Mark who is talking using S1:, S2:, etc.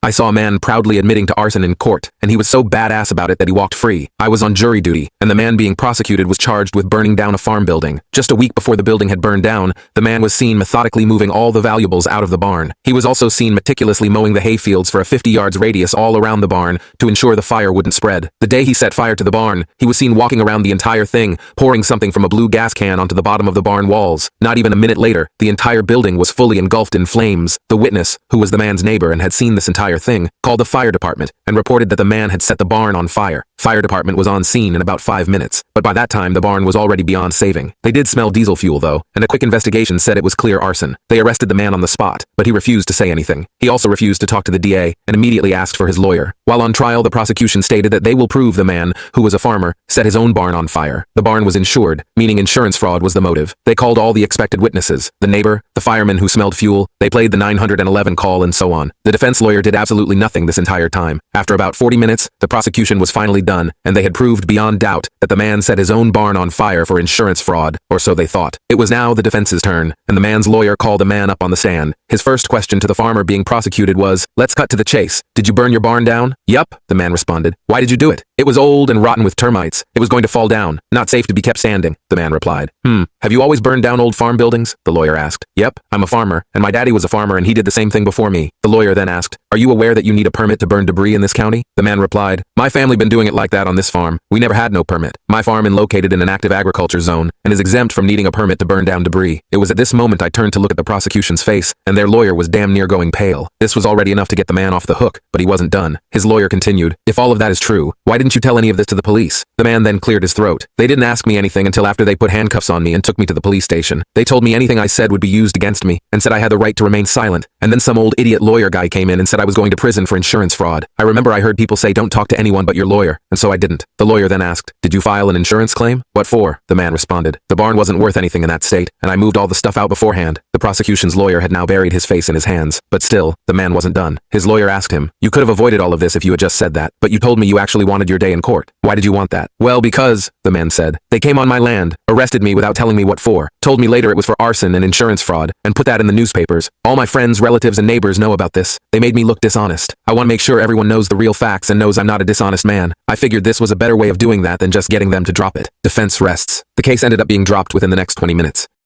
S1: I saw a man proudly admitting to arson in court, and he was so badass about it that he walked free. I was on jury duty, and the man being prosecuted was charged with burning down a farm building. Just a week before the building had burned down, the man was seen methodically moving all the valuables out of the barn. He was also seen meticulously mowing the hay fields for a 50 yards radius all around the barn to ensure the fire wouldn't spread. The day he set fire to the barn, he was seen walking around the entire thing, pouring something from a blue gas can onto the bottom of the barn walls. Not even a minute later, the entire building was fully engulfed in flames. The witness, who was the man's neighbor and had seen this entire thing, called the fire department and reported that the man had set the barn on fire. Fire department was on scene in about 5 minutes, but by that time the barn was already beyond saving. They did smell diesel fuel though, and a quick investigation said it was clear arson. They arrested the man on the spot, but he refused to say anything. He also refused to talk to the DA and immediately asked for his lawyer. While on trial, the prosecution stated that they will prove the man, who was a farmer, set his own barn on fire. The barn was insured, meaning insurance fraud was the motive. They called all the expected witnesses, the neighbor, the fireman who smelled fuel, they played the 911 call and so on. The defense lawyer did absolutely nothing this entire time. After about 40 minutes, the prosecution was finally done, and they had proved beyond doubt that the man set his own barn on fire for insurance fraud, or so they thought. It was now the defense's turn, and the man's lawyer called the man up on the stand. His first question to the farmer being prosecuted was, "Let's cut to the chase. Did you burn your barn down?" "Yup," the man responded. "Why did you do it?" "It was old and rotten with termites. It was going to fall down. Not safe to be kept standing," the man replied. Have you always burned down old farm buildings?" the lawyer asked. "Yep, I'm a farmer, and my daddy was a farmer and he did the same thing before me." The lawyer then asked, "Are you aware that you need a permit to burn debris in this county?" The man replied, "My family been doing it like that on this farm. We never had no permit. My farm is located in an active agriculture zone and is exempt from needing a permit to burn down debris." It was at this moment I turned to look at the prosecution's face, and their lawyer was damn near going pale. This was already enough to get the man off the hook, but he wasn't done. His lawyer continued, "If all of that is true, why didn't you tell any of this to the police?" The man then cleared his throat. "They didn't ask me anything until after they put handcuffs on me and took me to the police station. They told me anything I said would be used against me and said I had the right to remain silent. And then some old idiot lawyer guy came in and said I was going to prison for insurance fraud. I remember I heard people say don't talk to anyone but your lawyer, and so I didn't." The lawyer then asked, "Did you file an insurance claim?" "What for?" the man responded. "The barn wasn't worth anything in that state, and I moved all the stuff out beforehand." The prosecution's lawyer had now buried his face in his hands, but still, the man wasn't done. His lawyer asked him, "You could have avoided all of this if you had just said that, but you told me you actually wanted your day in court. Why did you want that?" "Well, because," the man said, "they came on my land, arrested me without telling me what for, told me later it was for arson and insurance fraud, and put that in the newspapers. All my friends, relatives, and neighbors know about this. They made me look dishonest. I want to make sure everyone knows the real facts and knows I'm not a dishonest man. I figured this was a better way of doing that than just getting them to drop it." Defense rests. The case ended up being dropped within the next 20 minutes.